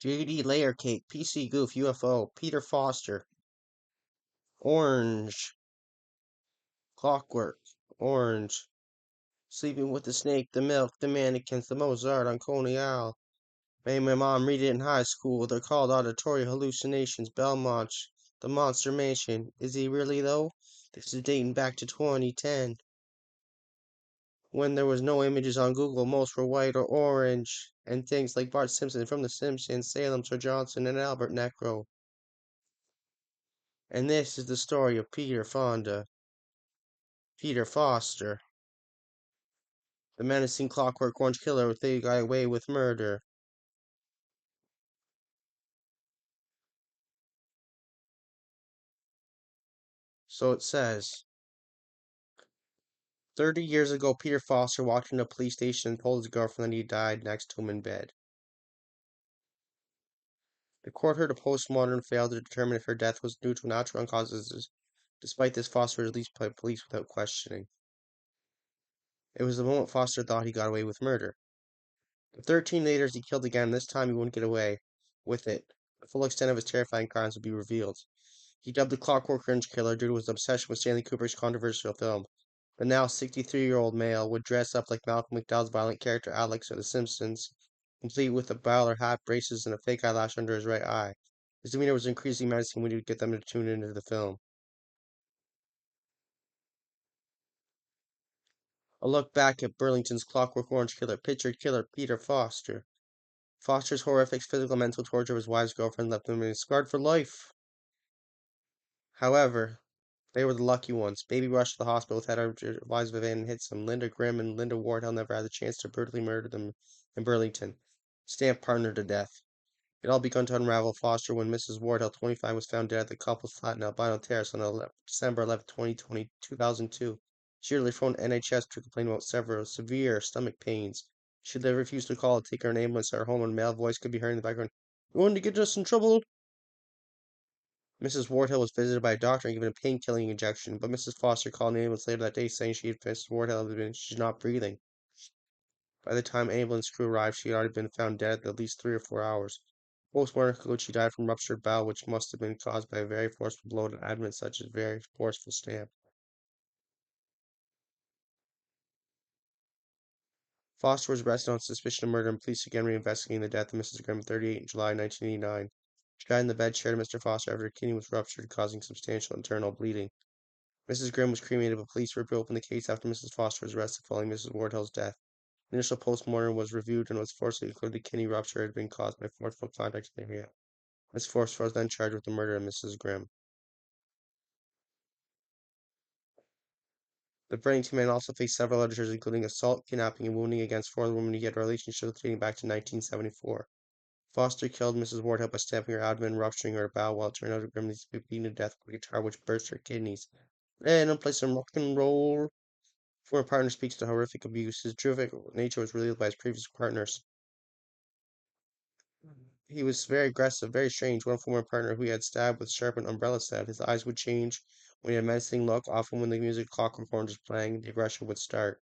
JD Layer Cake, PC Goof, UFO, Peter Foster, Orange, Clockwork, Orange, Sleeping with the Snake, the Milk, the Mannequins, the Mozart on Coney Isle. Made my mom read it in high school. They're called auditory hallucinations. Belmont, the Monster Mansion. Is he really though? This is dating back to 2010, when there was no images on Google. Most were white or orange, and things like Bart Simpson from The Simpsons, Salem, Sir Johnson, and Albert Necro. And this is the story of Peter Foster, the menacing Clockwork Orange killer who got away with murder. So it says, 30 years ago, Peter Foster walked into a police station and told his girlfriend that he died next to him in bed. The court heard a postmortem and failed to determine if her death was due to natural causes. Despite this, Foster was released by police without questioning. It was the moment Foster thought he got away with murder. The 13 later he killed again. This time he wouldn't get away with it. The full extent of his terrifying crimes would be revealed. He dubbed the Clockwork Orange Killer due to his obsession with Stanley Kubrick's controversial film. The now 63-year-old male would dress up like Malcolm McDowell's violent character Alex or The Simpsons, complete with a bowler hat, braces, and a fake eyelash under his right eye. His demeanor was increasingly menacing when he would get them to tune into the film. A look back at Burlington's Clockwork Orange Killer, pictured killer Peter Foster. Foster's horrific physical and mental torture of his wife's girlfriend left him scarred for life. However, they were the lucky ones. Baby rushed to the hospital with head lives of Van hits them. Linda Grimm and Linda Wardhell never had the chance to brutally murder them in Burlington. Stamped partner to death. It all begun to unravel Foster when Mrs. Wardhell, 25, was found dead at the couple's flat in Albino Terrace on December 11, 2002. She earlier phoned NHS to complain about several severe stomach pains. She later refused to call to take her an ambulance to her home, and a male voice could be heard in the background. "You want to get us in trouble?" Mrs. Wardhill was visited by a doctor and given a pain-killing injection, but Mrs. Foster called an ambulance later that day saying Mrs. Wardhill she's not breathing. By the time ambulance crew arrived, she had already been found dead at least 3 or 4 hours. Postmortem concluded she died from ruptured bowel, which must have been caused by a very forceful blow to abdomen, such as very forceful stab. Foster was arrested on suspicion of murder, and police began reinvestigating the death of Mrs. Grimm, 38, in July 1989. She died in the bed shared with Mr. Foster after her kidney was ruptured, causing substantial internal bleeding. Mrs. Grimm was cremated, but police reopened the case after Mrs. Foster was arrested following Mrs. Wardhill's death. The initial postmortem was reviewed and was forcibly concluded the kidney rupture had been caused by forceful contact with the area. Ms. Foster was then charged with the murder of Mrs. Grimm. The Burlington man also faced several other charges, including assault, kidnapping, and wounding against 4 women he had a relationship with dating back to 1974. Foster killed Mrs. Wardhill by stabbing her abdomen and rupturing her bowel, while it turned out Grimm to be beaten to death with a guitar which burst her kidneys. And I'll play some rock and roll. Former partner speaks to horrific abuse. His terrific nature was revealed by his previous partners. He was very aggressive, very strange. One former partner who he had stabbed with sharpened umbrella said his eyes would change when he had a menacing look. Often when the music Clockwork Orange was playing, the aggression would start.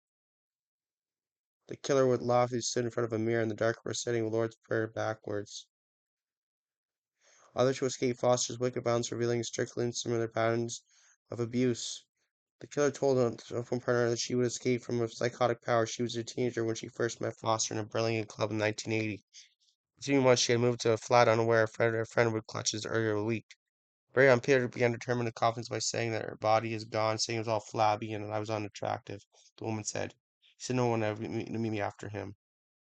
The killer would loftily sit in front of a mirror in the dark, reciting the Lord's Prayer backwards. Others who escaped Foster's wicked violence, revealing strictly and similar patterns of abuse. The killer told a former partner that she would escape from a psychotic power. She was a teenager when she first met Foster in a Burlington club in 1980. Between months, she had moved to a flat unaware her friend would clutches earlier in the week. Very on Peter began to determine the confidence by saying that her body is gone, saying it was all flabby and that I was unattractive. The woman said. He said no one would ever meet me after him.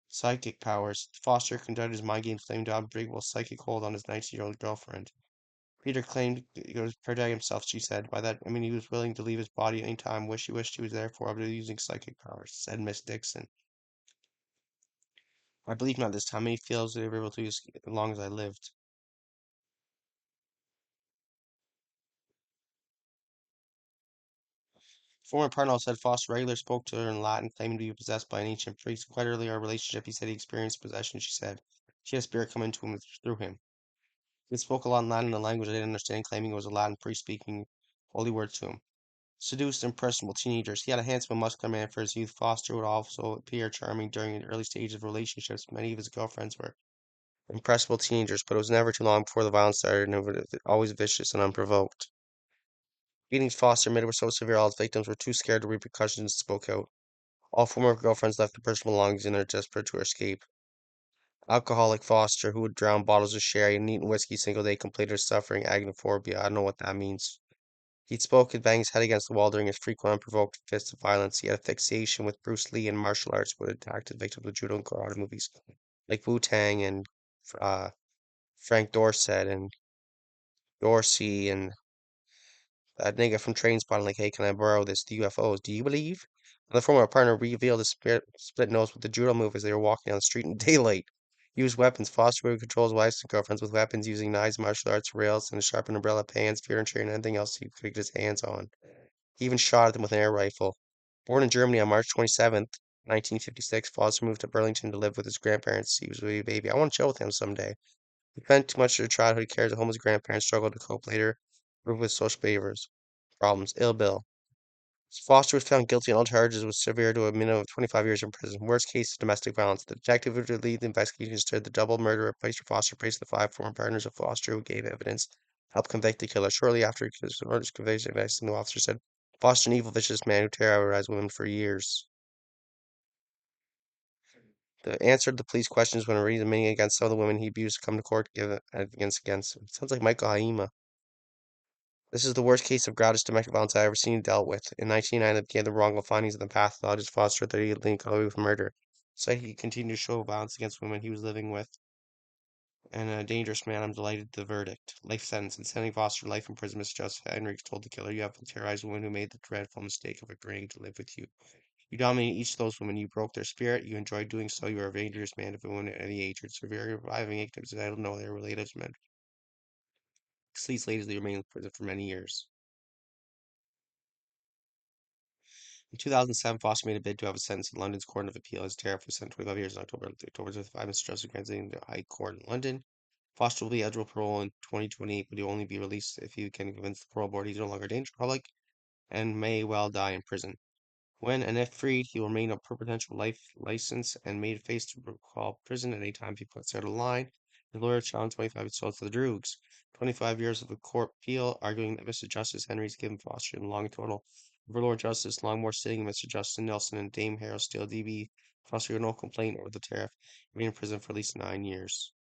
Psychic powers. Foster conducted his mind games, claiming to have unbreakable psychic hold on his 19-year-old girlfriend. Peter claimed he was protecting himself, she said. By that, I mean he was willing to leave his body at any time, he wished he was there for, after using psychic powers, said Miss Dixon. I believe not this time. Many feels they were able to use as long as I lived. Former partner said Foster regularly spoke to her in Latin, claiming to be possessed by an ancient priest. Quite early in our relationship, he said he experienced possession, she said. She had a spirit come into him through him. He spoke a lot in Latin, a language I didn't understand, claiming it was a Latin priest speaking holy words to him. Seduced impressionable teenagers. He had a handsome and muscular man for his youth. Foster would also appear charming during the early stages of relationships. Many of his girlfriends were impressible teenagers, but it was never too long before the violence started, and it was always vicious and unprovoked. Beatings Foster admitted were so severe all his victims were too scared of repercussions and spoke out. All former girlfriends left their personal belongings in there desperate to escape. Alcoholic Foster, who would drown bottles of sherry and eat whiskey single day, complained of suffering agnophobia. I don't know what that means. He'd spoken, bang his head against the wall during his frequent unprovoked fits of violence. He had a fixation with Bruce Lee and martial arts, but attacked his victims with judo and karate movies like Wu Tang and uh, Frank Dorset and Dorsey and that nigga from Train Spotting, like, hey, can I borrow this? The UFOs. Do you believe? The former partner revealed his split nose with the judo move as they were walking down the street in daylight. Used weapons. Foster would control his wives and girlfriends with weapons using knives, martial arts, rails, and a sharpened umbrella, pans, furniture, and anything else he could get his hands on. He even shot at them with an air rifle. Born in Germany on March 27th, 1956, Foster moved to Burlington to live with his grandparents. He was a wee baby. I want to chill with him someday. He spent too much of his childhood cares at home. His grandparents struggled to cope later with social behaviors problems. Ill Bill. Foster was found guilty on all charges, was severe to a minimum of 25 years in prison. Worst case, domestic violence. The detective who would lead the investigation considered the double murder of Foster placed the five former partners of Foster who gave evidence, helped convict the killer. Shortly after his murder's conviction, the new officer said, Foster, an evil, vicious man who terrorized women for years. The answer to the police questions when reasoning against some of the women he abused come to court give evidence against him. Sounds like Michael Haima. This is the worst case of groundless domestic violence I ever seen dealt with. In 1999, they began the wrongful findings of the pathologist Foster that he had linked away with murder. So he continued to show violence against women he was living with, and a dangerous man. I'm delighted with the verdict. Life sentence. In sending Foster to life in prison, Mr. Joseph Henricks told the killer, you have terrorized women who made the dreadful mistake of agreeing to live with you. You dominated each of those women. You broke their spirit. You enjoyed doing so. You are a dangerous man if a woman at any age. It's severe reviving victims, and I don't know they are related to men. Sleets later, they remained in prison for many years. In 2007, Foster made a bid to have a sentence in London's Court of Appeal. His tariff was sent 25 years in October 25. Mr. Joseph granted in the High Court in London. Foster will be eligible for parole in 2028, but he will only be released if he can convince the parole board he's no longer a danger to the public and may well die in prison. When and if freed, he will remain a potential life license and made face to recall prison at any time if he puts out a line. The lawyer challenged 25 sold to the Droogs. 25 years of the court appeal, arguing that Mr. Justice Henry's given Foster in long total. For Lord Justice Longmore sitting, Mr. Justin Nelson and Dame Harold Steele DB Foster no complaint over the tariff, remain in prison for at least 9 years.